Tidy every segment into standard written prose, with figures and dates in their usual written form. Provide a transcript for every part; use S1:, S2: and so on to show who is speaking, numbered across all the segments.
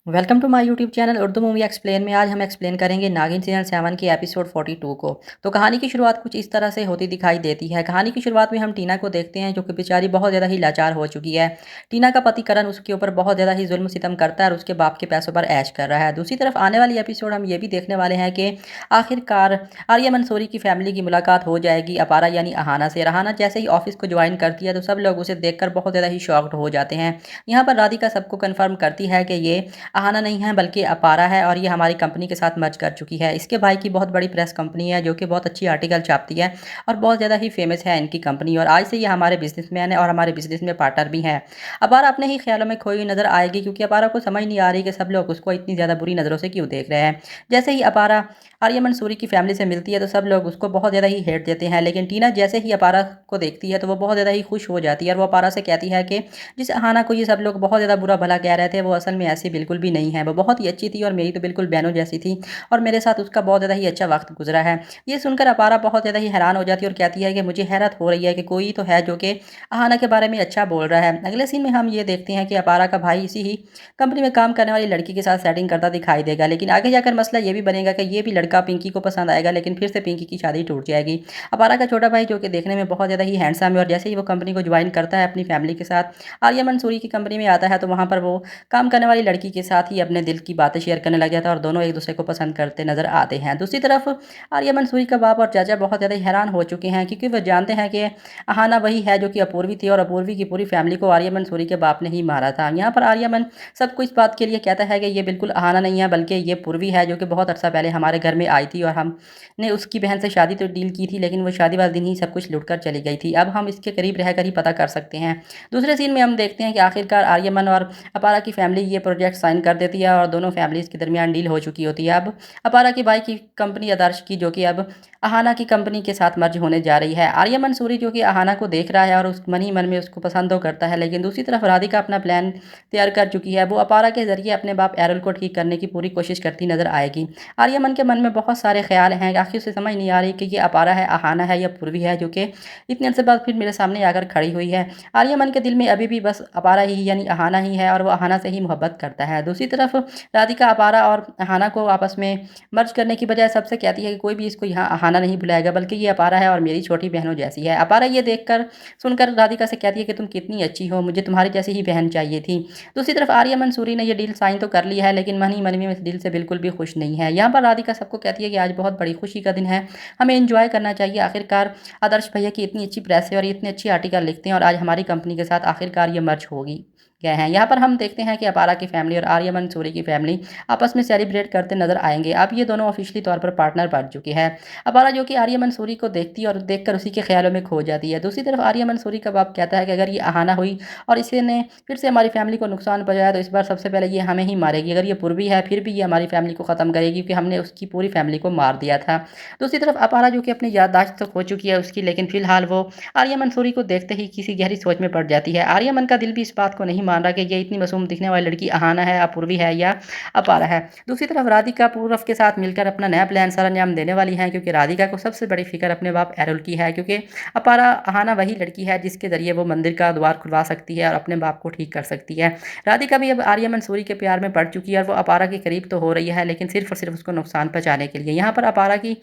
S1: Welcome to my YouTube channel Urdu movie explain में आज हम एक्सप्लेन करेंगे नागिन सीजन 7 के एपिसोड 42 को। तो कहानी की शुरुआत कुछ इस तरह से होती दिखाई देती है। कहानी की शुरुआत में हम टीना को देखते हैं जो कि बेचारी बहुत ज़्यादा ही लाचार हो चुकी है। टीना का पति करण उसके ऊपर बहुत ज़्यादा ही जुल्म सितम करता है और उसके बाप के पैसों पर ऐश कर रहा है। दूसरी तरफ आने वाली एपिसोड हम ये भी देखने वाले हैं कि आखिरकार आर्या मंसूरी की फैमिली की मुलाकात हो जाएगी अपारा यानी अहाना से। अहाना जैसे ही ऑफिस को ज्वाइन करती है तो सब लोग उसे देखकर बहुत ज़्यादा ही शॉक्ड हो जाते हैं। यहाँ पर राधिका सबको कन्फर्म करती है कि ये अहाना नहीं है बल्कि अपारा है और ये हमारी कंपनी के साथ मर्ज कर चुकी है। इसके भाई की बहुत बड़ी प्रेस कंपनी है जो कि बहुत अच्छी आर्टिकल छापती है और बहुत ज़्यादा ही फेमस है इनकी कंपनी, और आज से ये हमारे बिजनेसमैन है और हमारे बिजनेस में पार्टनर भी हैं। अपारा अपने ही ख्यालों में खोई नजर आएगी क्योंकि अपारा को समझ नहीं आ रही कि सब लोग उसको इतनी ज़्यादा बुरी नज़रों से क्यों देख रहे हैं। जैसे ही अपारा आर्या मंसूरी की फैमिली से मिलती है तो सब लोग उसको बहुत ज़्यादा ही हेट देते हैं, लेकिन टीना जैसे ही अपारा को देखती है तो वो बहुत ज़्यादा ही खुश हो जाती है और वो अपारा से कहती है कि जिस अहाना को ये सब लोग बहुत ज़्यादा बुरा भला कह रहे थे वो असल में ऐसी बिल्कुल भी नहीं है। वो बहुत ही अच्छी थी और मेरी तो बिल्कुल बहनों जैसी थी और मेरे साथ उसका बहुत ज़्यादा ही अच्छा वक्त गुजरा है। ये सुनकर अपारा बहुत ज़्यादा ही हैरान हो जाती है और कहती है कि मुझे हैरत हो रही है कि कोई तो है जो कि अहाना के बारे में अच्छा बोल रहा है। अगले सीन में हम ये देखते हैं कि अपारा का भाई इसी ही कंपनी में काम करने वाली लड़की के साथ सेटिंग करता दिखाई देगा, लेकिन आगे जाकर मसला ये भी बनेगा कि ये भी लड़का पिंकी को पसंद आएगा, लेकिन फिर से पिंकी की शादी टूट जाएगी। अपारा का छोटा भाई जो कि देखने में बहुत ज़्यादा ही हैंडसम है और जैसे ही वो कंपनी को ज्वाइन करता है अपनी फैमिली के साथ आर्या मंसूरी की कंपनी में आता है तो वहाँ पर वो काम करने वाली लड़की के साथ ही अपने दिल की बातें शेयर करने लग जाता है और दोनों एक दूसरे को पसंद करते नजर आते हैं। दूसरी तरफ आर्या मंसूरी का बाप और चाचा बहुत ज़्यादा हैरान हो चुके हैं क्योंकि वह जानते हैं कि अहाना वही है जो कि अपूर्वी थी और अपूर्वी की पूरी फैमिली को आर्या मंसूरी के बाप ने ही मारा था। यहाँ पर आर्यमन सबको इस बात के लिए कहता है कि ये बिल्कुल अहाना नहीं है बल्कि ये पूर्वी है जो कि बहुत अर्सा पहले हमारे घर में आई थी और हमने उसकी बहन से शादी तो डील की थी, लेकिन वो शादी वाले दिन ही सब कुछ लुट कर चली गई थी। अब हम इसके करीब रहकर ही पता कर सकते हैं। दूसरे सीन में हम देखते हैं कि आखिरकार आर्यमन और अपारा की फैमिली ये प्रोजेक्ट साइन कर देती है और दोनों फैमिलीज़ के दरमियान डील हो चुकी होती है। अब अपारा की भाई की कंपनी आदर्श की जो कि अब अहाना की कंपनी के साथ मर्ज होने जा रही है। आर्यमन मंसूरी जो कि अहाना को देख रहा है और उस मन ही मन में उसको पसंद तो करता है, लेकिन दूसरी तरफ राधिका अपना प्लान तैयार कर चुकी है। वो अपारा के जरिए अपने बाप एरल को ठीक करने की पूरी कोशिश करती नजर आएगी। आर्यमन के मन में बहुत सारे ख्याल हैं, आखिर उसे समझ नहीं आ रही कि ये अपारा है, अहाना है या पूर्वी है जो कि इतने अर्से बाद फिर मेरे सामने आकर खड़ी हुई है। आर्यमन के दिल में अभी भी बस अपारा ही यानी अहाना ही है और वो अहाना से ही मोहब्बत करता है। दूसरी तरफ राधिका अपारा और अहाना को आपस में मर्ज करने की बजाय सबसे कहती है कि कोई भी इसको यहाँ अहाना नहीं बुलाएगा बल्कि ये अपारा है और मेरी छोटी बहनों जैसी है। अपारा ये देखकर सुनकर राधिका से कहती है कि तुम कितनी अच्छी हो, मुझे तुम्हारी जैसी ही बहन चाहिए थी। दूसरी तरफ आर्या मंसूरी ने ये डील साइन तो कर लिया है लेकिन मन ही मन में इस डील से बिल्कुल भी खुश नहीं है। यहाँ पर राधिका सबको कहती है कि आज बहुत बड़ी खुशी का दिन है, हमें एंजॉय करना चाहिए। आखिरकार आदर्श भैया की इतनी अच्छी प्रेस है और ये इतनी अच्छी आर्टिकल लिखते हैं और आज हमारी कंपनी के साथ आखिरकार ये मर्ज होगी गए हैं। यहाँ पर हम देखते हैं कि अपारा की फैमिली और आर्या मंसूरी की फैमिली आपस में सेलिब्रेट करते नजर आएंगे। अब ये दोनों ऑफिशियली तौर पर पार्टनर बन चुके हैं। अपारा जो कि आर्या मंसूरी को देखती और देखकर उसी के ख्यालों में खो जाती है। दूसरी तरफ आर्या मंसूरी का बाप कहता है कि अगर ये अहाना हुई और इसे ने फिर से हमारी फैमिली को नुकसान पहुंचाया तो इस बार सबसे पहले ये हमें ही मारेगी। अगर ये पूर्वी है फिर भी ये हमारी फैमिली को ख़त्म करेगी क्योंकि हमने उसकी पूरी फैमिली को मार दिया था। दूसरी तरफ अपारा जो कि अपनी याददाश्त तो खो चुकी है उसकी, लेकिन फिलहाल वो आर्या मंसूरी को देखते ही किसी गहरी सोच में पड़ जाती है। आर्यमन का दिल भी इस बात को नहीं मान रहा कि ये इतनी मासूम दिखने वाली लड़की अहाना है, अपूर्वी है या अपारा है। दूसरी तरफ राधिका पूरव के साथ मिलकर अपना नया प्लान सर अंजाम देने वाली है क्योंकि राधिका को सबसे बड़ी फिक्र अपने बाप एरुल की है क्योंकि अपारा अहाना वही लड़की है जिसके जरिए वो मंदिर का द्वार खुलवा सकती है और अपने बाप को ठीक कर सकती है। राधिका भी अब आर्या मंसूरी के प्यार में पड़ चुकी है और वो अपारा के करीब तो हो रही है लेकिन सिर्फ और सिर्फ उसको नुकसान पहुंचाने के लिए। यहाँ पर अपारा की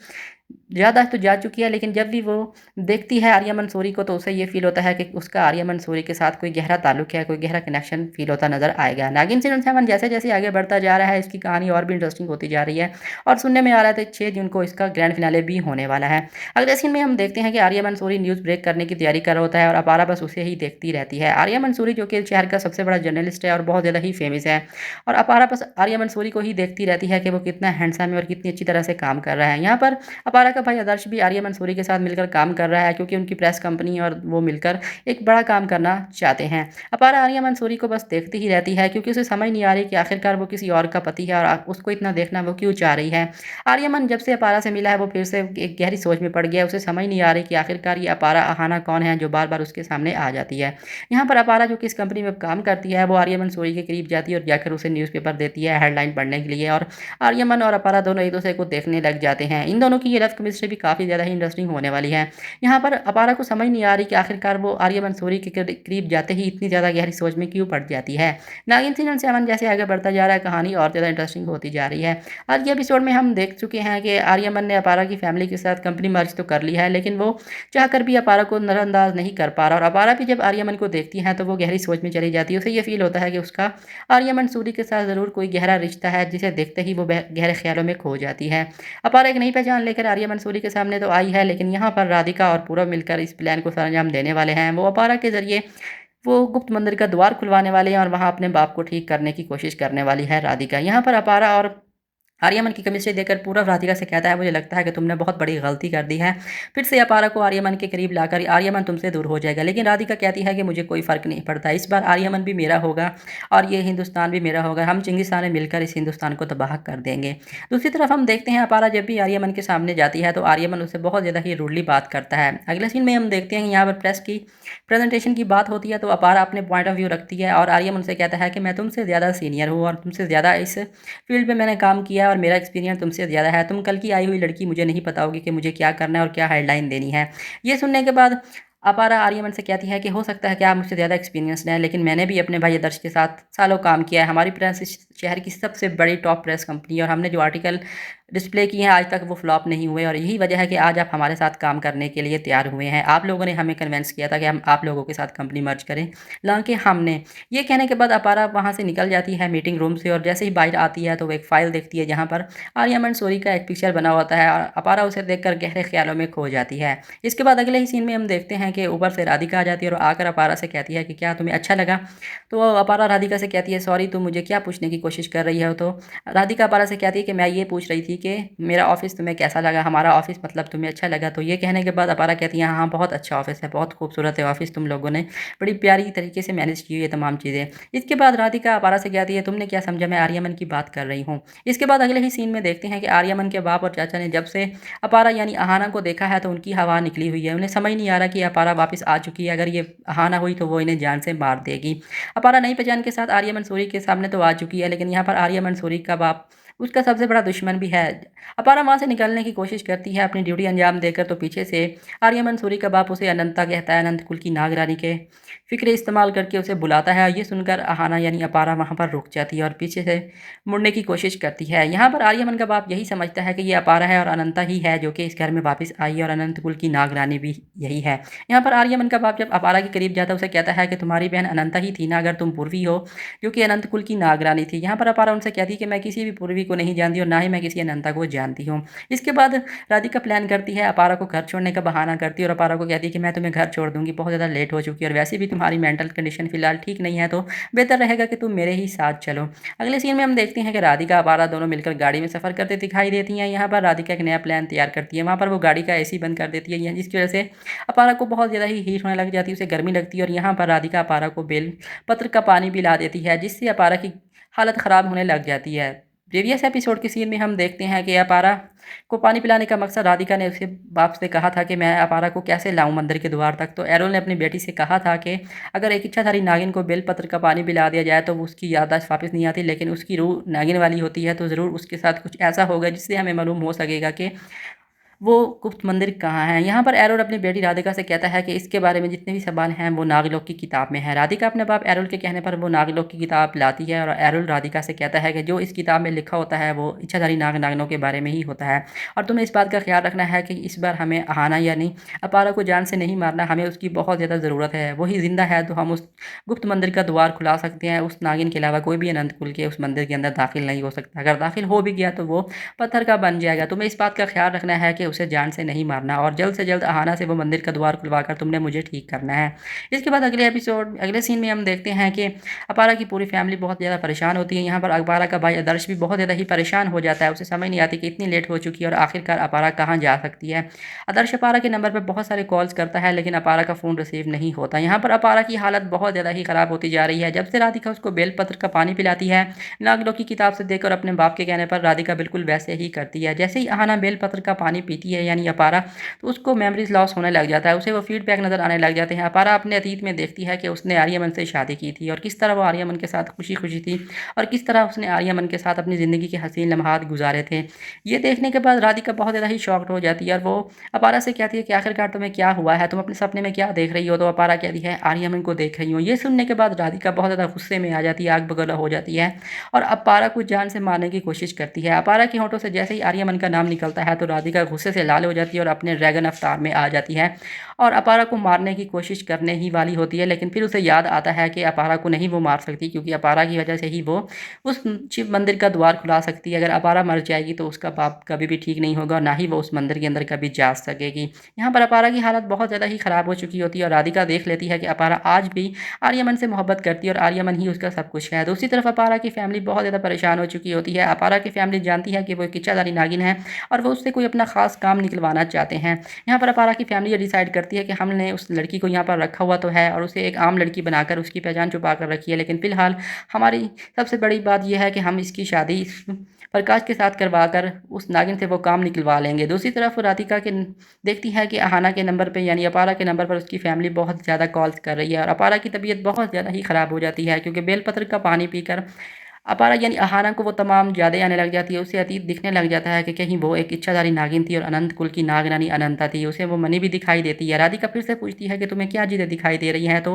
S1: ज़्यादा तो जा चुकी है लेकिन जब भी वो देखती है आर्या मंसूरी को तो उसे ये फील होता है कि उसका आर्या मंसूरी के साथ कोई गहरा ताल्लुक है, कोई गहरा कनेक्शन फील होता नजर आएगा। नागिन सीजन 7 जैसे जैसे आगे बढ़ता जा रहा है इसकी कहानी और भी इंटरेस्टिंग होती जा रही है और सुनने में आ रहा था 6 जून को इसका ग्रैंड फिनाले भी होने वाला है। अगले सीन में हम देखते हैं कि आर्या मंसूरी न्यूज़ ब्रेक करने की तैयारी कर रहा होता है और अपारा बस उसे ही देखती रहती है। आर्या मंसूरी जो कि शहर का सबसे बड़ा जर्नलिस्ट है और बहुत ज़्यादा ही फेमस है और अपारा बस आर्या मंसूरी को ही देखती रहती है कि वो कितना हैंडसम है और कितनी अच्छी तरह से काम कर रहा है। यहाँ पर अपारा का भाई आदर्श भी आर्या मंसूरी के साथ मिलकर काम कर रहा है क्योंकि उनकी प्रेस कंपनी और वो मिलकर एक बड़ा काम करना चाहते हैं। अपारा आर्या मंसूरी को बस देखती ही रहती है क्योंकि उसे समझ नहीं आ रही कि आखिरकार वो किसी और का पति है और उसको इतना देखना वो क्यों चाह रही है। आर्यमन जब से अपारा से मिला है वो फिर से एक गहरी सोच में पड़ गया है। उसे समझ नहीं आ रही कि आखिरकार ये अपारा अहाना कौन है जो बार बार उसके सामने आ जाती है। यहाँ पर अपारा जो कि इस कंपनी में काम करती है वो आर्यमन सोरी के करीब जाती है और जाकर उसे न्यूज़पेपर देती है हेडलाइन पढ़ने के लिए और आर्यमन और अपारा दोनों एक दूसरे को देखने लग जाते हैं। इन दोनों की ये लव लव केमिस्ट्री भी काफ़ी ज़्यादा ही इंटरेस्टिंग होने वाली है। यहाँ पर अपारा को समझ नहीं आ रही कि आखिरकार वो आर्या मंसूरी के करीब जाते ही इतनी ज़्यादा गहरी सोच में क्यों पड़ जाती है। नागिन सीजन 7 जैसे आगे बढ़ता जा रहा है, कहानी और ज़्यादा इंटरेस्टिंग होती जा रही है। आज के एपिसोड में हम देख चुके हैं कि आर्यमन ने अपारा की फैमिली के साथ कंपनी मर्ज तो कर ली है, लेकिन वो चाहकर भी अपारा को नज़रअंदाज नहीं कर पा रहा और अपारा भी जब आर्यमन को देखती है तो वो गहरी सोच में चली जाती है। उसे ये फील होता है कि उसका आर्यमन सूरी के साथ ज़रूर कोई गहरा रिश्ता है, जिसे देखते ही वो गहरे ख्यालों में खो जाती है। अपारा एक नई पहचान लेकर आर्यमन सूरी के सामने तो आई है, लेकिन यहाँ पर राधिका और पूरव मिलकर इस प्लान को सरंजाम देने वाले हैं। वो अपारा के ज़रिए वो गुप्त मंदिर का द्वार खुलवाने वाले हैं और वहाँ अपने बाप को ठीक करने की कोशिश करने वाली है राधिका। यहाँ पर अपारा और आर्यमन की केमिस्ट्री देखकर पूरव राधिका से कहता है, मुझे लगता है कि तुमने बहुत बड़ी गलती कर दी है। फिर से अपारा को आर्यमन के करीब लाकर आर्यमन तुमसे दूर हो जाएगा। लेकिन राधिका कहती है कि मुझे कोई फ़र्क नहीं पड़ता, इस बार आर्यमन भी मेरा होगा और ये हिंदुस्तान भी मेरा होगा। हम चिंगिस-खान मिलकर इस हिंदुस्तान को तबाह कर देंगे। दूसरी तरफ हम देखते हैं अपारा जब भी आर्यमन के सामने जाती है तो आर्यमन उससे बहुत ज़्यादा ही रूडली बात करता है। अगले सीन में हम देखते हैं यहाँ पर प्रेस की प्रेजेंटेशन की बात होती है तो अपारा अपने पॉइंट ऑफ व्यू रखती है और आर्यमन से कहता है कि मैं तुमसे ज़्यादा सीनियर हूँ और तुमसे ज़्यादा इस फील्ड में मैंने काम किया है और मेरा एक्सपीरियंस तुमसे ज़्यादा है। तुम कल की आई हुई लड़की, मुझे नहीं पता होगी कि मुझे क्या करना है और क्या हेडलाइन देनी है। ये सुनने के बाद अपारा आर्यमन से कहती है कि हो सकता है कि आप मुझसे ज़्यादा एक्सपीरियंस्ड हैं, लेकिन मैंने भी अपने भाई आदर्श के साथ सालों काम किया है। हमारी प्रेस इस शहर की सबसे बड़ी टॉप प्रेस कंपनी है और हमने जो आर्टिकल डिस्प्ले किए हैं आज तक वो फ्लॉप नहीं हुए और यही वजह है कि आज आप हमारे साथ काम करने के लिए तैयार हुए हैं। आप लोगों ने हमें कन्विंस किया था कि हम आप लोगों के साथ कंपनी मर्ज करें, हालांकि हमने ये कहने के बाद अपारा वहाँ से निकल जाती है मीटिंग रूम से और जैसे ही बाहर आती है तो वो एक फ़ाइल देखती है जहाँ पर आर्यमन सूरी का एक पिक्चर बना होता है और अपारा उसे देखकर गहरे ख्यालों में खो जाती है। इसके बाद अगले ही सीन में हम देखते हैं कि ऊपर से राधिका आ जाती है और आकर अपारा से कहती है कि क्या तुम्हें अच्छा लगा। तो अपारा राधिका से कहती है, सॉरी तुम मुझे क्या पूछने की कोशिश कर रही हो। तो राधिका अपारा से कहती है कि मैं ये पूछ रही थी कि मेरा ऑफिस तुम्हें कैसा लगा, हमारा ऑफिस मतलब तुम्हें अच्छा लगा। तो ये कहने के बाद अपारा कहती है, हाँ बहुत अच्छा ऑफिस है, बहुत खूबसूरत है ऑफिस, तुम लोगों ने बड़ी प्यारी तरीके से मैनेज की हुई है तमाम चीज़ें। इसके बाद राधिका अपारा से कहती है, तुमने क्या समझा मैं आर्यमन की बात कर रही हूँ। इसके बाद अगले ही सीन में देखते हैं कि आर्यमन के बाप और चाचा ने जब से अपारा यानी अहाना को देखा है तो उनकी हवा निकली हुई है। उन्हें समझ नहीं आ रहा कि अपारा वापस आ चुकी है, अगर ये अहाना हुई तो वो इन्हें जान से मार देगी। अपारा नई पहचान के साथ आर्यमन सूरी के सामने तो आ चुकी है, लेकिन यहाँ पर आर्यमन सूरी का बाप उसका सबसे बड़ा दुश्मन भी है। अपारा वहाँ से निकलने की कोशिश करती है अपनी ड्यूटी अंजाम देकर, तो पीछे से आर्यमन सूरी का बाप उसे अनंता कहता है, अनंत कुल की नागरानी के फ़िक्रे इस्तेमाल करके उसे बुलाता है। ये सुनकर अहाना यानी अपारा वहाँ पर रुक जाती है और पीछे से मुड़ने की कोशिश करती है। यहाँ पर आर्यमन का बाप यही समझता है कि ये अपारा है और अनंता ही है जो कि इस घर में वापस आई है और अनंत कुल की नागरानी भी यही है। यहाँ पर आर्यमन का बाप जब अपारा के करीब जाता है उसे कहता है कि तुम्हारी बहन अनंता ही थी ना, अगर तुम पूर्वी हो जो कि अनंत कुल की नागरानी थी। यहाँ पर अपारा उनसे कहती है कि मैं किसी भी पूर्वी को नहीं जानती और ना ही मैं किसी अनंता को जानती हूँ। इसके बाद राधिका प्लान करती है, अपारा को घर छोड़ने का बहाना करती है और अपारा को कहती है कि मैं तुम्हें घर छोड़ दूंगी, बहुत ज़्यादा लेट हो चुकी है और वैसे भी तुम्हारी मेंटल कंडीशन फिलहाल ठीक नहीं है, तो बेहतर रहेगा कि तुम मेरे ही साथ चलो। अगले सीन में हम देखते हैं कि राधिका अपारा दोनों मिलकर गाड़ी में सफ़र करते दिखाई देती हैं। यहाँ पर राधिका एक नया प्लान तैयार करती है, वहाँ पर वो गाड़ी का एसी बंद कर देती है जिसकी वजह से अपारा को बहुत ज़्यादा ही हीट होने लग जाती है, उसे गर्मी लगती है और यहाँ पर राधिका अपारा को बेल पत्र का पानी पिला देती है जिससे अपारा की हालत ख़राब होने लग जाती है। प्रीवियस एपिसोड के सीन में हम देखते हैं कि अपारा को पानी पिलाने का मकसद राधिका ने उसके बाप से कहा था कि मैं अपारा को कैसे लाऊं मंदिर के द्वार तक। तो एरोल ने अपनी बेटी से कहा था कि अगर एक इच्छाधारी नागिन को बेलपत्र का पानी पिला दिया जाए तो उसकी याददाश्त वापस नहीं आती, लेकिन उसकी रूह नागिन वाली होती है, तो ज़रूर उसके साथ कुछ ऐसा होगा जिससे हमें मालूम हो सकेगा कि वो गुप्त मंदिर कहाँ है। यहाँ पर एरोल अपनी बेटी राधिका से कहता है कि इसके बारे में जितने भी सवाल हैं वो नागलोक की किताब में है। राधिका अपने बाप एरोल के कहने पर वो नागलोक की किताब लाती है और एरोल राधिका से कहता है कि जो इस किताब में लिखा होता है वो इच्छाधारी नागिनों के बारे में ही होता है और तुम्हें इस बात का ख्याल रखना है कि इस बार हमें अहाना यानी अपारा को जान से नहीं मारना, हमें उसकी बहुत ज़्यादा ज़रूरत है। वही ज़िंदा है तो हम उस गुप्त मंदिर का द्वार खुला सकते हैं। उस नागिन के अलावा कोई भी अनंत कुल के उस मंदिर के अंदर दाखिल नहीं हो सकता, अगर दाखिल हो भी गया तो वो पत्थर का बन जाएगा। तुम्हें इस बात का ख्याल रखना है कि उसे जान से नहीं मारना और जल्द से जल्द अहाना से वो मंदिर का द्वार खुलवाकर तुमने मुझे ठीक करना है। इसके बाद अगले सीन में हम देखते हैं कि अपारा की पूरी फैमिली बहुत ज़्यादा परेशान होती है। यहाँ पर अपारा का भाई आदर्श भी बहुत ज़्यादा ही परेशान हो जाता है, उसे समझ नहीं आती कि इतनी लेट हो चुकी है और आखिरकार अपारा कहाँ जा सकती है। आदर्श अपारा के नंबर पर बहुत सारे कॉल्स करता है लेकिन अपारा का फ़ोन रिसीव नहीं होता। यहाँ पर अपारा की हालत बहुत ज़्यादा ही ख़राब होती जा रही है। जब से राधिका उसको बेलपत्र का पानी पिलाती है, नागलोक की किताब से देखकर अपने बाप के कहने पर राधिका बिल्कुल वैसे ही करती है। जैसे ही अहाना बेलपत्र का पानी पीती बीती है यानी अपारा, तो उसको मेमोरीज लॉस होने लग जाता है, उसे वो फीडबैक नज़र आने लग जाते हैं। अपारा अपने अतीत में देखती है कि उसने आर्यमन से शादी की थी और किस तरह वो आर्यमन के साथ खुशी खुशी थी और किस तरह उसने आर्यमन के साथ अपनी ज़िंदगी के हसीन लम्हात गुजारे थे। ये देखने के बाद राधिका बहुत ज़्यादा ही शॉक्ड हो जाती है और वो अपारा से कहती है कि आखिरकार तुम्हें क्या हुआ है, तुम अपने सपने में क्या देख रही हो? तो अपारा कहती है आर्यमन को देख रही हूँ। ये सुनने के बाद राधिका बहुत ज़्यादा गुस्से में आ जाती है, आग बगोला हो जाती है और अपारा को जान से मारने की कोशिश करती है। अपारा के होंठों से जैसे ही आर्यमन का नाम निकलता है तो राधिका गुस्से से लाल हो जाती है और अपने ड्रैगन अवतार में आ जाती है और अपारा को मारने की कोशिश करने ही वाली होती है, लेकिन फिर उसे याद आता है कि अपारा को नहीं वो मार सकती, क्योंकि अपारा की वजह से ही वो उस शिव मंदिर का द्वार खुला सकती है। अगर अपारा मर जाएगी तो उसका पाप कभी भी ठीक नहीं होगा और ना ही वो उस मंदिर के अंदर कभी जा सकेगी। यहाँ पर अपारा की हालत बहुत ज़्यादा ही ख़राब हो चुकी होती है और राधिका देख लेती है कि अपारा आज भी आर्यमन से मोहब्बत करती है और आर्यमन ही उसका सब कुछ है। दूसरी तरफ अपारा की फैमिली बहुत ज़्यादा परेशान हो चुकी होती है। अपारा की फैमिली जानती है कि वो एक इच्छाधारी नागिन है और वो उससे कोई अपना खास काम निकलवाना चाहते हैं। यहाँ पर अपारा की फैमिली ये डिसाइड करती है कि हमने उस लड़की को यहाँ पर रखा हुआ तो है और उसे एक आम लड़की बनाकर उसकी पहचान छुपा कर रखी है, लेकिन फ़िलहाल हमारी सबसे बड़ी बात यह है कि हम इसकी शादी प्रकाश के साथ करवाकर उस नागिन से वो काम निकलवा लेंगे। दूसरी तरफ राधिका के देखती है कि अहाना के नंबर पे यानी अपारा के नंबर पर उसकी फैमिली बहुत ज़्यादा कॉल्स कर रही है और अपारा की तबीयत बहुत ज़्यादा ही ख़राब हो जाती है, क्योंकि बेलपत्र का पानी पीकर अपारा यानी अहाना को वो तमाम यादें आने लग जाती है। उसे अतीत दिखने लग जाता है कि कहीं वो एक इच्छाधारी नागिन थी और अनंत कुल की नागरानी अनंता थी। उसे वो मणि भी दिखाई देती है। राधिका फिर से पूछती है कि तुम्हें क्या चीज़ें दिखाई दे रही हैं? तो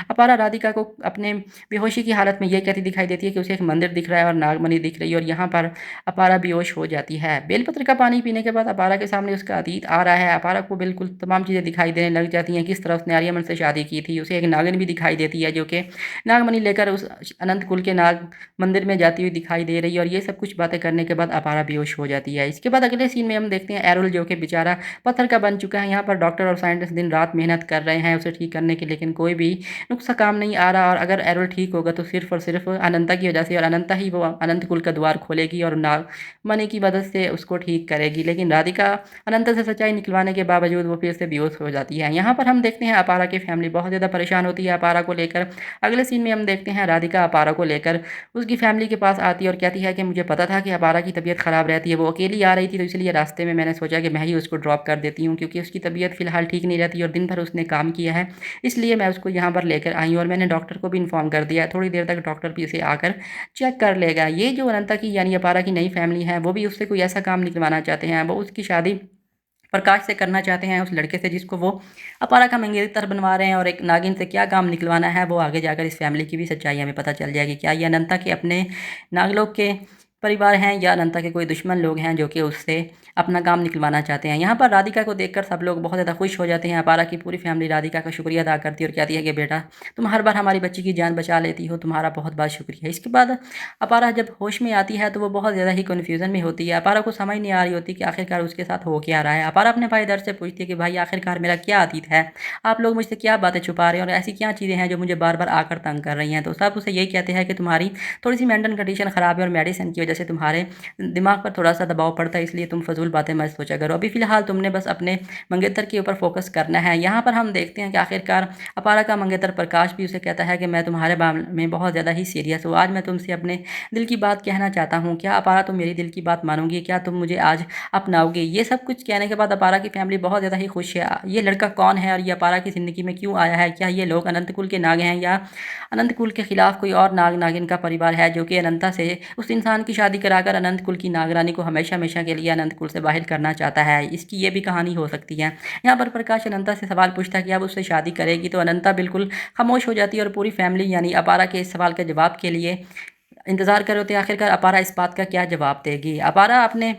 S1: अपारा राधिका को अपने बेहोशी की हालत में ये कहती दिखाई देती है कि उसे एक मंदिर दिख रहा है और नागमणि दिख रही है और यहाँ पर अपारा बेहोश हो जाती है। बेलपत्र का पानी पीने के बाद अपारा के सामने उसका अतीत आ रहा है। अपारा को बिल्कुल तमाम चीज़ें दिखाई देने लग जाती हैं, किस तरह उसने आर्यमन से शादी की थी। उसे एक नागिन भी दिखाई देती है जो कि नागमणि लेकर उस अनंत कुल के नाग मंदिर में जाती हुई दिखाई दे रही है और ये सब कुछ बातें करने के बाद अपारा बेहोश हो जाती है। इसके बाद अगले सीन में हम देखते हैं एरोल, जो कि बेचारा पत्थर का बन चुका है। यहाँ पर डॉक्टर और साइंटिस्ट दिन रात मेहनत कर रहे हैं उसे ठीक करने की, लेकिन कोई भी नुस्खा काम नहीं आ रहा और अगर एरोल ठीक होगा तो सिर्फ और सिर्फ अनंता की वजह से, और अनंता ही वो अनंत कुल का द्वार खोलेगी और नाग मणि की मदद से उसको ठीक करेगी। लेकिन राधिका अनंता से सच्चाई निकलवाने के बावजूद वो फिर से बेहोश हो जाती है। यहाँ पर हम देखते हैं अपारा की फैमिली बहुत ज़्यादा परेशान होती है अपारा को लेकर। अगले सीन में हम देखते हैं राधिका अपारा को लेकर उसकी फैमिली के पास आती है और कहती है कि मुझे पता था कि अपारा की तबीयत ख़राब रहती है, वो अकेली आ रही थी तो इसलिए रास्ते में मैंने सोचा कि मैं ही उसको ड्रॉप कर देती हूँ, क्योंकि उसकी तबीयत फ़िलहाल ठीक नहीं रहती और दिन भर उसने काम किया है, इसलिए मैं उसको यहाँ पर लेकर आई हूँ और मैंने डॉक्टर को भी इन्फॉर्म कर दिया है, थोड़ी देर तक डॉक्टर भी इसे आकर चेक कर लेगा। ये जो अनंता की यानी अपारा की नई फैमिली है वो भी उससे कोई ऐसा काम निकलवाना चाहते हैं, वो उसकी शादी प्रकाश से करना चाहते हैं, उस लड़के से जिसको वो अपारा का मंगेतर बनवा रहे हैं, और एक नागिन से क्या काम निकलवाना है वो आगे जाकर इस फैमिली की भी सच्चाई हमें पता चल जाएगी। क्या ये अनंता के अपने नागलोक के परिवार हैं या अनंता के कोई दुश्मन लोग हैं जो कि उससे अपना काम निकलवाना चाहते हैं। यहाँ पर राधिका को देखकर सब लोग बहुत ज़्यादा खुश हो जाते हैं। अपारा की पूरी फैमिली राधिका का शुक्रिया अदा करती है और कहती है कि बेटा तुम हर बार हमारी बच्ची की जान बचा लेती हो, तुम्हारा बहुत बहुत शुक्रिया। इसके बाद अपारा जब होश में आती है तो वो बहुत ज़्यादा ही कन्फ्यूज़न में होती है। अपारा को समझ नहीं आ रही होती कि आखिरकार उसके साथ हो क्या रहा है। अपारा अपने भाई दर से पूछती है कि भाई आखिरकार मेरा क्या अतीत है, आप लोग मुझसे क्या बातें छुपा रहे हैं और ऐसी क्या चीज़ें हैं जो मुझे बार बार आकर तंग कर रही हैं। तो सब उसे यही कहते हैं कि तुम्हारी थोड़ी सी मेंटल कंडीशन ख़राब है और मेडिसिन की वजह से तुम्हारे दिमाग पर थोड़ा सा दबाव पड़ता है, इसलिए तुम फजूल बातें मत सोचा करो। अभी फ़िलहाल तुमने बस अपने मंगेतर के ऊपर फोकस करना है। यहाँ पर हम देखते हैं कि आखिरकार अपारा का मंगेतर प्रकाश भी उसे कहता है कि मैं तुम्हारे मामले में बहुत ज़्यादा ही सीरियस हूँ, आज मैं तुमसे अपने दिल की बात कहना चाहता हूँ। क्या अपारा तुम मेरी दिल की बात मानोगी? क्या तुम मुझे आज अपनाओगे? ये सब कुछ कहने के बाद अपारा की फैमिली बहुत ज़्यादा ही खुश है। ये लड़का कौन है और ये अपारा की ज़िंदगी में क्यों आया है? क्या ये लोग अनंत कुल के नाग हैं या अनंत कुल के खिलाफ कोई और नाग नागिन का परिवार है जो कि अनंता से उस इंसान की शादी कराकर अनंत कुल की नागरानी को हमेशा हमेशा के लिए अनंत कुल से बाहर करना चाहता है? इसकी ये भी कहानी हो सकती है। यहाँ पर प्रकाश अनंता से सवाल पूछता है कि अब उससे शादी करेगी, तो अनंता बिल्कुल खामोश हो जाती है और पूरी फैमिली यानी अपारा के इस सवाल के जवाब के लिए इंतज़ार कर रहे होते हैं आखिरकार अपारा इस बात का क्या जवाब देगी। अपारा अपने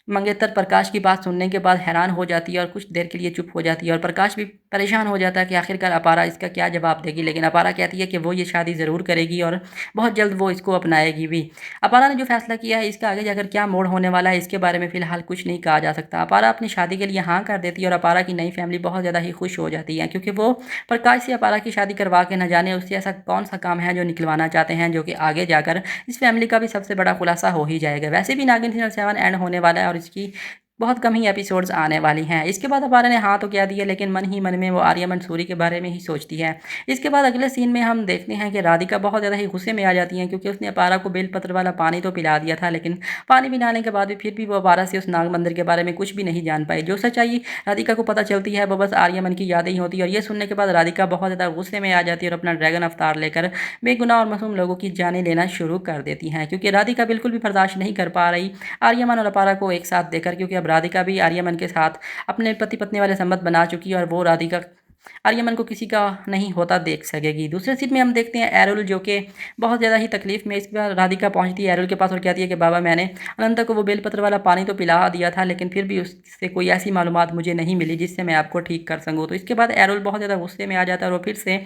S1: मंगेतर प्रकाश की बात सुनने के बाद हैरान हो जाती है और कुछ देर के लिए चुप हो जाती है और प्रकाश भी परेशान हो जाता है कि आखिरकार अपारा इसका क्या जवाब देगी। लेकिन अपारा कहती है कि वो ये शादी ज़रूर करेगी और बहुत जल्द वो इसको अपनाएगी भी। अपारा ने जो फैसला किया है इसका आगे जाकर क्या मोड़ होने वाला है इसके बारे में फ़िलहाल कुछ नहीं कहा जा सकता। अपारा अपनी शादी के लिए हाँ कर देती है और अपारा की नई फैमिली बहुत ज़्यादा ही खुश हो जाती है, क्योंकि वो प्रकाश से अपारा की शादी करवा के न जाने उससे ऐसा कौन सा काम है जो निकलवाना चाहते हैं, जो कि आगे जाकर इस फैमिली का भी सबसे बड़ा खुलासा हो ही जाएगा। वैसे भी नागिन सीजन 7 एंड होने वाला है और इसकी बहुत कम ही एपिसोड्स आने वाली हैं। इसके बाद अपारा ने हाँ तो कह दिया, लेकिन मन ही मन में वो आर्या मंसूरी के बारे में ही सोचती है। इसके बाद अगले सीन में हम देखते हैं कि राधिका बहुत ज़्यादा ही गुस्से में आ जाती हैं, क्योंकि उसने अपारा को बेलपत्र वाला पानी तो पिला दिया था, लेकिन पानी पिलाने के बाद भी फिर भी वो अपारा से उस नाग मंदिर के बारे में कुछ भी नहीं जान पाई। जो सच्चाई राधिका को पता चलती है वो बस आर्यमन की यादें ही होती है, और ये सुनने के बाद राधिका बहुत ज़्यादा गुस्से में आ जाती है और अपना ड्रैगन अवतार लेकर बेगुनाह और मासूम लोगों की जानें लेना शुरू कर देती हैं, क्योंकि राधिका बिल्कुल भी बर्दाश्त नहीं कर पा रही आर्यमन और अपारा को एक साथ देकर, क्योंकि अब राधिका भी आर्यमन के साथ अपने पति पत्नी वाले संबंध बना चुकी है और वो राधिका आर्यमन को किसी का नहीं होता देख सकेगी। दूसरे सीन में हम देखते हैं एरुल, जो कि बहुत ज़्यादा ही तकलीफ में। इसके बाद राधिका पहुंचती है एरुल के पास और कहती है कि बाबा, मैंने अनंता को वो बेलपत्र वाला पानी तो पिला दिया था, लेकिन फिर भी उससे कोई ऐसी मालूमात मुझे नहीं मिली जिससे मैं आपको ठीक कर सकूँ। तो इसके बाद एरुल बहुत ज़्यादा गुस्से में आ जाता है और वो फिर से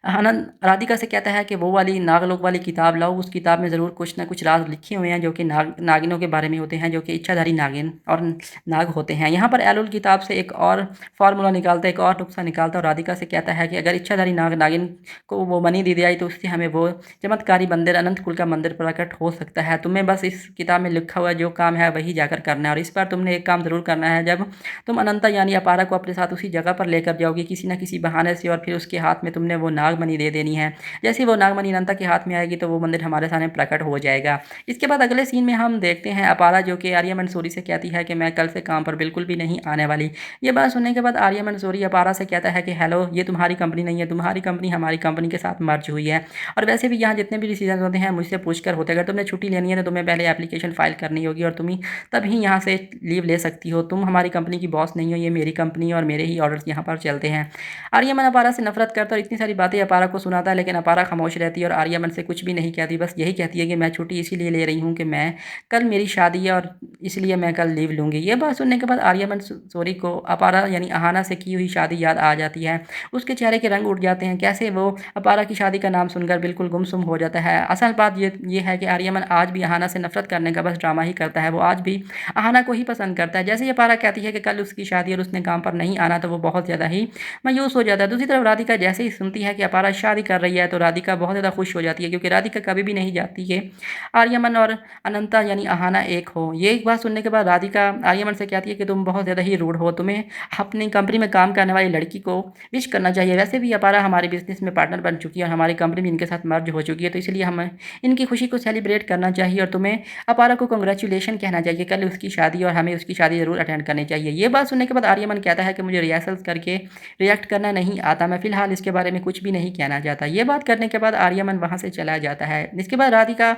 S1: आनंद राधिका से कहता है कि वो वाली नागलोक वाली किताब लाओ, उस किताब में ज़रूर कुछ ना कुछ राज लिखे हुए हैं जो कि नागिनों के बारे में होते हैं, जो कि इच्छाधारी नागिन और नाग होते हैं। यहाँ पर एलुल किताब से एक और फार्मूला निकालता है, एक और नुस्खा निकालता है और राधिका से कहता है कि अगर इच्छाधारी नागिन को वो मनी दी जाए तो उससे हमें वो चमत्कारी मंदिर, अनंत कुल का मंदिर प्रकट हो सकता है। तुम्हें बस इस किताब में लिखा हुआ जो काम है वही जाकर करना है, और इस बार तुमने एक काम ज़रूर करना है। जब तुम अनंता यानी अपारा को अपने साथ उसी जगह पर लेकर जाओगी किसी न किसी बहाने से, और फिर उसके हाथ में तुमने वो नागमणि दे देनी है। जैसे ही वो नागमणि अनंता के हाथ में आएगी तो वो मंदिर हमारे सामने प्रकट हो जाएगा। इसके बाद अगले सीन में हम देखते हैं अपारा, जो कि आर्या मंसूरी से कहती है कि मैं कल से काम पर बिल्कुल भी नहीं आने वाली। ये बात सुनने के बाद आर्या मंसूरी अपारा से कहता है कि हेलो, ये तुम्हारी कंपनी नहीं है, तुम्हारी कंपनी हमारी कंपनी के साथ मर्ज हुई है, और वैसे भी यहाँ जितने भी डिसीजन होते हैं मुझसे पूछकर होते हैं। अगर तुमने छुट्टी लेनी है तो तुम्हें पहले एप्लीकेशन फाइल करनी होगी, और तुम तभी यहाँ से लीव ले सकती हो। तुम हमारी कंपनी की बॉस नहीं हो, ये मेरी कंपनी है और मेरे ही ऑर्डर्स यहाँ पर चलते हैं। आर्यमन अपारा से नफरत करता और इतनी सारी बातें अपारा को सुनाता है, लेकिन अपारा खामोश रहती है और आर्यमन से कुछ भी नहीं कहती। बस यही कहती है कि मैं छुट्टी इसीलिए ले रही हूँ कि मैं कल मेरी शादी है और इसलिए मैं कल लीव लूँगी। ये बात सुनने के बाद आर्यमन सोरी को अपारा यानी अहाना से की हुई शादी याद आ जाती है। उसके चेहरे के रंग उठ जाते हैं, कैसे वो अपारा की शादी का नाम सुनकर बिल्कुल गुमसुम हो जाता है। असल बात ये है कि आर्यमन आज भी अहाना से नफरत करने का बस ड्रामा ही करता है। वो आज भी अहाना को ही पसंद करता है। जैसे ही अपारा कहती है कि कल उसकी शादी और उसने काम पर नहीं आना, तो वो बहुत ज़्यादा ही मायूस हो जाता है। दूसरी तरफ राधिका जैसे ही सुनती है कि अपारा शादी कर रही है तो राधिका बहुत ज़्यादा खुश हो जाती है, क्योंकि राधिका कभी भी नहीं चाहती कि आर्यमन और अनंता यानी अहाना एक हो। ये एक बात सुनने के बाद राधिका आर्यमन से कहती है कि तुम बहुत ज़्यादा ही रूड हो, तुम्हें अपनी कंपनी में काम करने वाली लड़की को विश करना चाहिए। वैसे भी अपारा हमारे बिजनेस में पार्टनर बन चुकी है और हमारी कंपनी भी इनके साथ मर्ज हो चुकी है, तो इसलिए हमें इनकी खुशी को सेलिब्रेट करना चाहिए और तुम्हें अपारा को कंग्रेचुलेशन कहना चाहिए। कल उसकी शादी और हमें उसकी शादी ज़रूर अटेंड करनी चाहिए। ये बात सुनने के बाद आर्यमन कहता है कि मुझे रिहर्सल्स करके रिएक्ट करना नहीं आता, मैं फ़िलहाल इसके बारे में कुछ भी नहीं कहना चाहता। ये बात करने के बाद आर्यमन वहाँ से चला जाता है। इसके बाद राधिका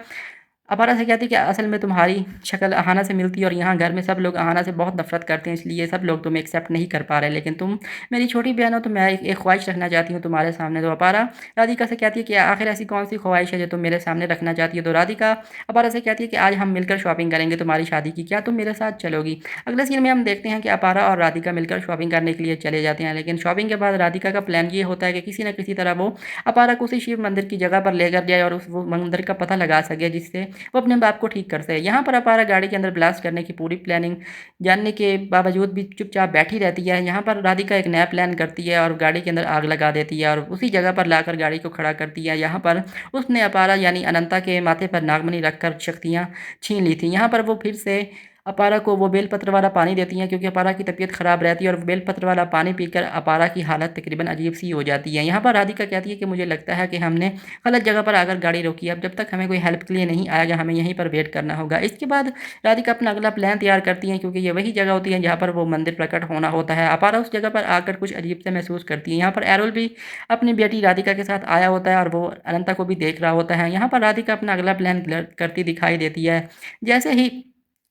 S1: अपारा से कहती है कि असल में तुम्हारी शक्ल अहाना से मिलती है और यहाँ घर में सब लोग अहाना से बहुत नफरत करते हैं, इसलिए सब लोग तुम्हें एक्सेप्ट नहीं कर पा रहे, लेकिन तुम मेरी छोटी बहन हो तो मैं एक ख्वाहिश रखना चाहती हूँ तुम्हारे सामने। तो अपारा राधिका से कहती है कि आखिर ऐसी कौन सी ख्वाहिश है जो तुम मेरे सामने रखना चाहती हो। तो राधिका अपारा से कहती है कि आज हम मिलकर शॉपिंग करेंगे तुम्हारी शादी की, क्या तुम मेरे साथ चलोगी। अगले सीन में हम देखते हैं कि अपारा और राधिका मिलकर शॉपिंग करने के लिए चले जाते हैं, लेकिन शॉपिंग के बाद राधिका का प्लान ये होता है कि किसी न किसी तरह वो अपारा को उसी शिव मंदिर की जगह पर लेकर जाए और उस वो मंदिर का पता लगा सके, जिससे वो अपने बाप को ठीक कर सके। यहाँ पर अपारा गाड़ी के अंदर ब्लास्ट करने की पूरी प्लानिंग जानने के बावजूद भी चुपचाप बैठी रहती है। यहाँ पर राधिका एक नया प्लान करती है और गाड़ी के अंदर आग लगा देती है और उसी जगह पर लाकर गाड़ी को खड़ा करती है। यहाँ पर उसने अपारा यानी अनंता के माथे पर नागमणि रखकर शक्तियाँ छीन ली थी। यहाँ पर वो फिर से अपारा को वो बेलपत्र वाला पानी देती हैं, क्योंकि अपारा की तबीयत ख़राब रहती है और बेलपत्र वाला पानी पीकर अपारा की हालत तकरीबन अजीब सी हो जाती है। यहाँ पर राधिका कहती है कि मुझे लगता है कि हमने गलत जगह पर आकर गाड़ी रोकी है, अब जब तक हमें कोई हेल्प के लिए नहीं आएगा हमें यहीं पर वेट करना होगा। इसके बाद राधिका अपना अगला प्लान तैयार करती हैं, क्योंकि ये वही जगह होती है जहाँ पर वो मंदिर प्रकट होना होता है। अपारा उस जगह पर आकर कुछ अजीब से महसूस करती है। यहाँ पर एरोल भी अपनी बेटी राधिका के साथ आया होता है और वो अनंता को भी देख रहा होता है। यहाँ पर राधिका अपना अगला प्लान करती दिखाई देती है। जैसे ही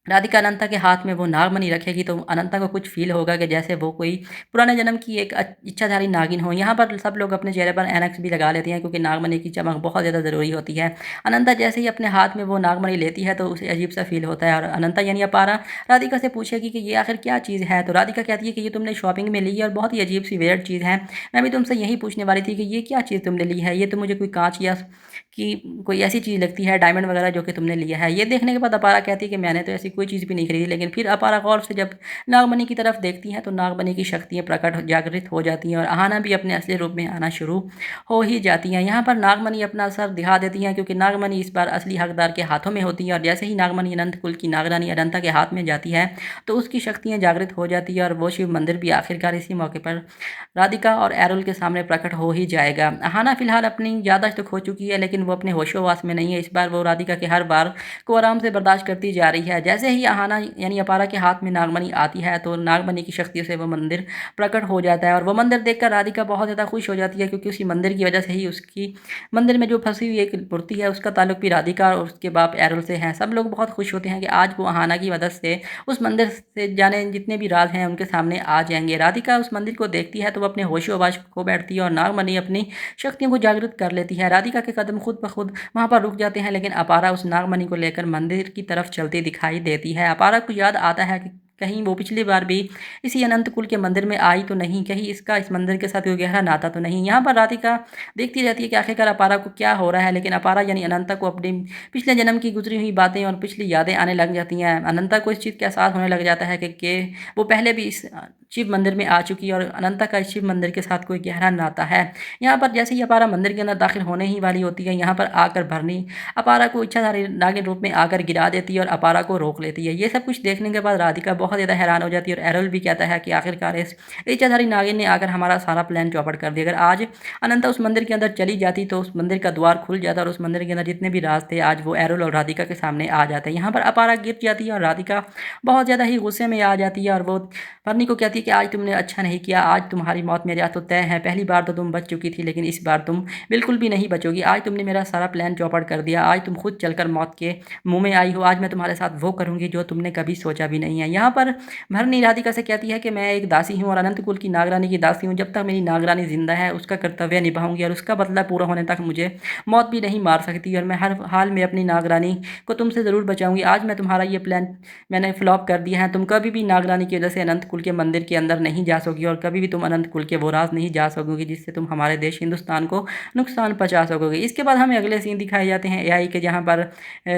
S1: राधिका अनंता के हाथ में वो नागमणि रखेगी तो अनंता को कुछ फील होगा कि जैसे वो कोई पुराने जन्म की एक इच्छाधारी नागिन हो। यहाँ पर सब लोग अपने चेहरे पर एनक्स भी लगा लेते हैं, क्योंकि नागमणि की चमक बहुत ज़्यादा ज़रूरी होती है। अनंता जैसे ही अपने हाथ में वो नागमणि लेती है तो उसे अजीब सा फील होता है, और अनंता यानी अपारा राधिका से पूछेगी कि ये आखिर क्या चीज़ है। तो राधिका कहती है कि ये तुमने शॉपिंग में ली है और बहुत ही अजीब सी वेयर्ड चीज़ है। मैं भी तुमसे यही पूछने वाली थी कि ये क्या चीज़ तुमने ली है, ये तो मुझे कोई कांच या कि कोई ऐसी चीज़ लगती है डायमंड वगैरह जो कि तुमने लिया है। ये देखने के बाद अपारा कहती है कि मैंने तो ऐसी कोई चीज़ भी नहीं खरीदी। लेकिन फिर अपारा गौर से जब नागमणि की तरफ देखती हैं तो नागमणि की शक्तियाँ जागृत हो जाती हैं और अहाना भी अपने असली रूप में आना शुरू हो ही जाती हैं। यहाँ पर नागमणि अपना असर दिखा देती हैं क्योंकि नागमणि इस बार असली हकदार के हाथों में होती है और जैसे ही नागमणि अनंत कुल की नागरानी अनंता के हाथ में जाती है तो उसकी शक्तियाँ जागृत हो जाती है और वो शिव मंदिर भी आखिरकार इसी मौके पर राधिका और एरोल के सामने प्रकट हो ही जाएगा। अहाना फिलहाल अपनी याददाश्त तो खो चुकी है लेकिन वो अपने होशोवास में नहीं है। इस बार वो राधिका के हर बार को आराम से बर्दाश्त करती जा रही है। जैसे ही अहाना यानी अपारा के हाथ में नागमणि आती है तो नागमणि की शक्तियों से वो मंदिर प्रकट हो जाता है और वो मंदिर देखकर राधिका बहुत ज़्यादा खुश हो जाती है क्योंकि उसी मंदिर की वजह से ही उसकी मंदिर में जो फंसी हुई एक मूर्ति है उसका ताल्लुक भी राधिका और उसके बाप एरोल से है। सब लोग बहुत खुश होते हैं कि आज वो अहाना की मदद से उस मंदिर से जाने जितने भी राज हैं उनके सामने आ जाएंगे। राधिका उस मंदिर को देखती है तो वो अपने होशो हवास खो बैठती है और नागमणि अपनी शक्तियों को जागृत कर लेती है। राधिका के कदम खुद ब खुद वहाँ पर रुक जाते हैं लेकिन अपारा उस नागमणि को लेकर मंदिर की तरफ चलती दिखाई देती है। अपारा को याद आता है कि कहीं वो पिछली बार भी इसी अनंत कुल के मंदिर में आई तो नहीं, कहीं इसका इस मंदिर के साथ कोई गहरा नाता तो नहीं। यहाँ पर राधिका देखती रहती है कि आखिरकार अपारा को क्या हो रहा है। लेकिन अपारा यानी अनंता को अपनी पिछले जन्म की गुजरी हुई बातें और पिछली यादें आने लग जाती हैं। अनंता को इस चीज़ का एहसास होने लग जाता है कि वो पहले भी इस शिव मंदिर में आ चुकी है और अनंता का इस शिव मंदिर के साथ कोई गहरा नाता है। यहाँ पर जैसे ही अपारा मंदिर के अंदर दाखिल होने ही वाली होती है यहाँ पर आकर भरनी अपारा को इच्छाधारी नागिन रूप में आकर गिरा देती है और अपारा को रोक लेती है। ये सब कुछ देखने के बाद राधिका बहुत ज़्यादा हैरान हो जाती है और एरोल भी कहता है कि आखिरकार इस इच्छाधारी नागिन ने आकर हमारा सारा प्लान चौपट कर दिया। अगर आज अनंता उस मंदिर के अंदर चली जाती तो उस मंदिर का द्वार खुल जाता और उस मंदिर के अंदर जितने भी राज थे आज वो एरोल और राधिका के सामने आ जाते हैं। यहाँ पर अपारा गिर जाती है और राधिका बहुत ज़्यादा ही गुस्से में आ जाती है और वो बर्नी को कहती है कि आज तुमने अच्छा नहीं किया, आज तुम्हारी मौत मेरे हाथों तय है। पहली बार तो तुम बच चुकी थी लेकिन इस बार तुम बिल्कुल भी नहीं बचोगी। आज तुमने मेरा सारा प्लान चौपट कर दिया, आज तुम खुद चलकर मौत के मुंह में आई हो। आज मैं तुम्हारे साथ वो करूंगी जो तुमने कभी सोचा भी नहीं है। यहाँ पर भरनी राधिका से कहती है कि मैं एक दासी हूँ और अनंत कुल की नागरानी की दासी हूँ। जब तक मेरी नागरानी जिंदा है उसका कर्तव्य निभाऊंगी और उसका बदला पूरा होने तक मुझे मौत भी नहीं मार सकती और मैं हर हाल में अपनी नागरानी को तुमसे ज़रूर बचाऊंगी। आज मैं तुम्हारा ये प्लान मैंने फ्लॉप कर दिया है। तुम कभी भी नागरानी की वजह से अनंत कुल के मंदिर के अंदर नहीं जा सकोगी और कभी भी तुम अनंत कुल के वो राज नहीं जा सकोगी जिससे तुम हमारे देश हिंदुस्तान को नुकसान पहुंचा सकोगे। इसके बाद हमें अगले सीन दिखाए जाते हैं एआई के, जहां पर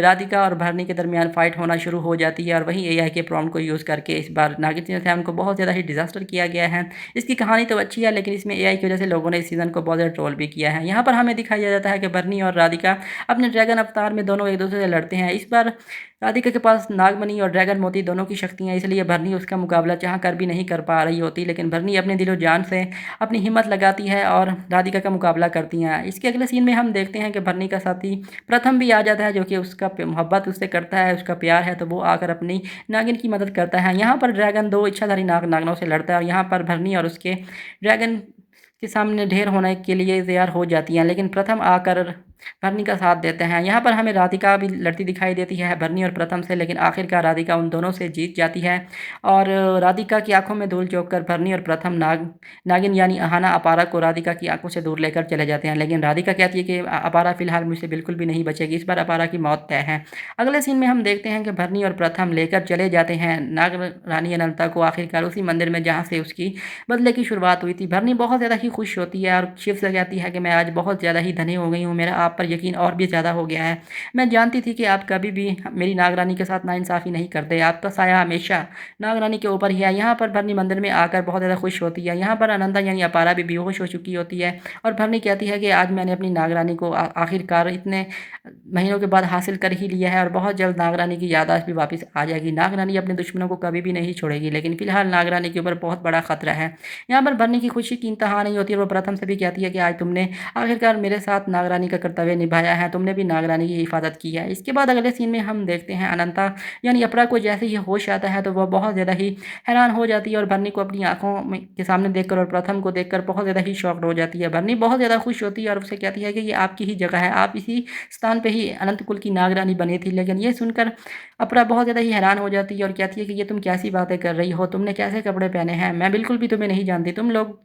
S1: राधिका और भरनी के दरमियान फाइट होना शुरू हो जाती है और वहीं एआई के प्रॉम्प्ट को यूज़ करके इस बार नागिन सैम को बहुत ज़्यादा ही डिजास्टर किया गया है। इसकी कहानी तो अच्छी है लेकिन इसमें एआई की वजह से लोगों ने इस सीज़न को बहुत ज़्यादा ट्रोल भी किया है। यहाँ पर हमें दिखाया जाता है कि भरनी और राधिका अपने ड्रैगन अवतार में दोनों एक दूसरे से लड़ते हैं। इस बार राधिका के पास नागमणि और ड्रैगन मोती दोनों की शक्तियाँ, इसलिए भरनी उसका मुकाबला चाह कर भी नहीं कर पा रही होती। लेकिन भरनी अपने दिलो जान से अपनी हिम्मत लगाती है और राधिका का मुकाबला करती हैं। इसके अगले सीन में हम देखते हैं कि भरनी का साथी प्रथम भी आ जाता है जो कि उसका मोहब्बत उससे करता है, उसका प्यार है तो वो आकर अपनी नागिन की मदद करता है। यहाँ पर ड्रैगन दो इच्छाधारी नागनों से लड़ता है और यहाँ पर भरनी और उसके ड्रैगन के सामने ढेर होने के लिए तैयार हो जाती हैं लेकिन प्रथम आकर भरनी का साथ देते हैं। यहाँ पर हमें राधिका भी लड़ती दिखाई देती है भरनी और प्रथम से, लेकिन आखिरकार राधिका उन दोनों से जीत जाती है और राधिका की आंखों में धूल झोंक कर भरनी और प्रथम नागिन यानी अहाना अपारा को राधिका की आंखों से दूर लेकर चले जाते हैं। लेकिन राधिका कहती है कि अपारा फिलहाल मुझसे बिल्कुल भी नहीं बचेगी, इस बार अपारा की मौत तय है। अगले सीन में हम देखते हैं कि भरनी और प्रथम लेकर चले जाते हैं नाग रानी अनंता को आखिरकार उसी मंदिर में जहाँ से उसकी बदले की शुरुआत हुई थी। भरनी बहुत ज़्यादा ही खुश होती है और शिव से कहती है कि मैं आज बहुत ज़्यादा ही धनी हो गई हूँ, मेरा आप पर यकीन और भी ज़्यादा हो गया है। मैं जानती थी कि आप कभी भी मेरी नागरानी के साथ नाइंसाफ़ी नहीं करते, आपका साया हमेशा नागरानी के ऊपर ही है। यहाँ पर भरनी मंदिर में आकर बहुत ज़्यादा खुश होती है। यहाँ पर अनंता यानी अपारा भी बेहोश हो चुकी होती है और भरनी कहती है कि आज मैंने अपनी नागरानी को आखिरकार इतने महीनों के बाद हासिल कर ही लिया है और बहुत जल्द नागरानी की याददाश्त भी वापस आ जाएगी। नागरानी अपने दुश्मनों को कभी भी नहीं छोड़ेगी, लेकिन फिलहाल नागरानी के ऊपर बहुत बड़ा खतरा है। यहाँ पर भरनी की खुशी की इंतहा नहीं होती और वो प्रथम से भी कहती है कि आज तुमने आखिरकार मेरे साथ नागरानी का कर्तव्य निभाया है, तुमने भी नागरानी की हिफाजत की है। इसके बाद अगले सीन में हम देखते हैं अनंता यानी अपरा को जैसे ही होश आता है तो वह बहुत ज़्यादा ही हैरान हो जाती है और भरनी को अपनी आंखों में के सामने देखकर और प्रथम को देखकर बहुत ज़्यादा ही शॉक्ड हो जाती है। भरनी बहुत ज़्यादा खुश होती है और उससे कहती है कि ये आपकी ही जगह है, आप इसी स्थान पर ही अनंत कुल की नागरानी बनी थी। लेकिन ये सुनकर अपरा बहुत ज़्यादा ही हैरान हो जाती है और कहती है कि ये तुम कैसी बातें कर रही हो, तुमने कैसे कपड़े पहने हैं, मैं बिल्कुल भी तुम्हें नहीं जानती, तुम लोग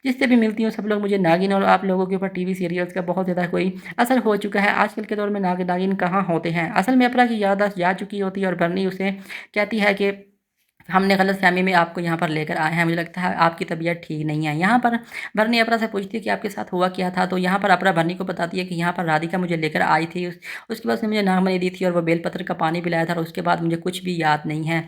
S1: जिससे भी मिलती हूँ सब लोग मुझे नागिन और आप लोगों के ऊपर टीवी सीरियल्स का बहुत ज़्यादा कोई असर हो चुका है। आजकल के दौर में नागिन कहाँ होते हैं। असल में अपरा की याददाश्त जा चुकी होती है और भरनी उसे कहती है कि हमने गलतफ़हमी में आपको यहाँ पर लेकर आए हैं, मुझे लगता है आपकी तबीयत ठीक नहीं है। यहाँ पर बरनी अपरा से पूछती है कि आपके साथ हुआ क्या था? तो यहाँ पर अपरा बरनी को बताती है कि यहाँ पर राधिका मुझे लेकर आई थी, उसके बाद उसने मुझे नागमणि दी थी और वो बेलपत्र का पानी पिलाया था और उसके बाद मुझे कुछ भी याद नहीं है।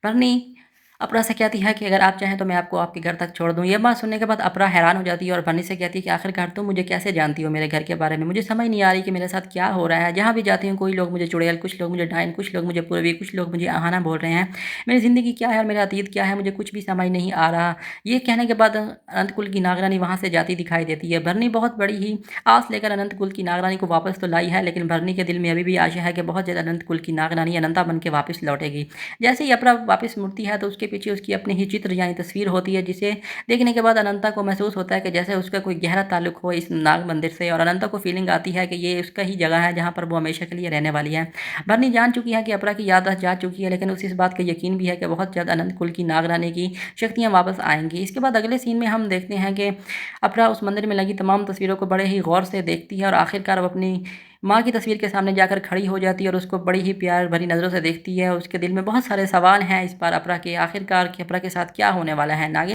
S1: बरनी अपरा से कहती है कि अगर आप चाहें तो मैं आपको आपके घर तक छोड़ दूँ। ये बात सुनने के बाद अपरा हैरान हो जाती है और बरनी से कहती है कि आखिरकार तुम मुझे कैसे जानती हो मेरे घर के बारे में? मुझे समझ नहीं आ रही कि मेरे साथ क्या हो रहा है? जहाँ भी जाती हूँ कोई लोग मुझे चुड़ैल, कुछ लोग मुझे डायन, कुछ लोग मुझे पूर्वी, कुछ लोग मुझे आहाना बोल रहे हैं। मेरी ज़िंदगी क्या है और मेरा अतीत क्या है, मुझे कुछ भी समझ नहीं आ रहा। ये कहने के बाद अनंत कुल की नागरानी वहाँ से जाती दिखाई देती है। बरनी बहुत बड़ी ही आस लेकर अनंत कुल की नागरानी को वापस तो लाई है, लेकिन बरनी के दिल में अभी भी आशा है कि बहुत जल्द अनंत कुल की नागरानी अनंता बन के वापस लौटेगी। जैसे ही अपरा वापस मुड़ती है तो उसके पीछे उसकी अपनी ही चित्र यानी तस्वीर होती है, जिसे देखने के बाद अनंता को महसूस होता है कि जैसे उसका कोई गहरा ताल्लुक हो इस नाग मंदिर से, और अनंता को फीलिंग आती है कि ये उसका ही जगह है जहाँ पर वो हमेशा के लिए रहने वाली है। बरनी जान चुकी है कि अपरा की याददाश्त जा चुकी है, लेकिन उसे इस बात का यकीन भी है कि बहुत जल्द अनंत कुल की नागरानी की शक्तियाँ वापस आएँगी। इसके बाद अगले सीन में हम देखते हैं कि अपरा उस मंदिर में लगी तमाम तस्वीरों को बड़े ही गौर से देखती है और आखिरकार वो अपनी माँ की तस्वीर के सामने जाकर खड़ी हो जाती है और उसको बड़ी ही प्यार भरी नज़रों से देखती है। उसके दिल में बहुत सारे सवाल हैं इस बार अपरा के, आखिरकार कि अपरा के साथ क्या होने वाला है? नागिन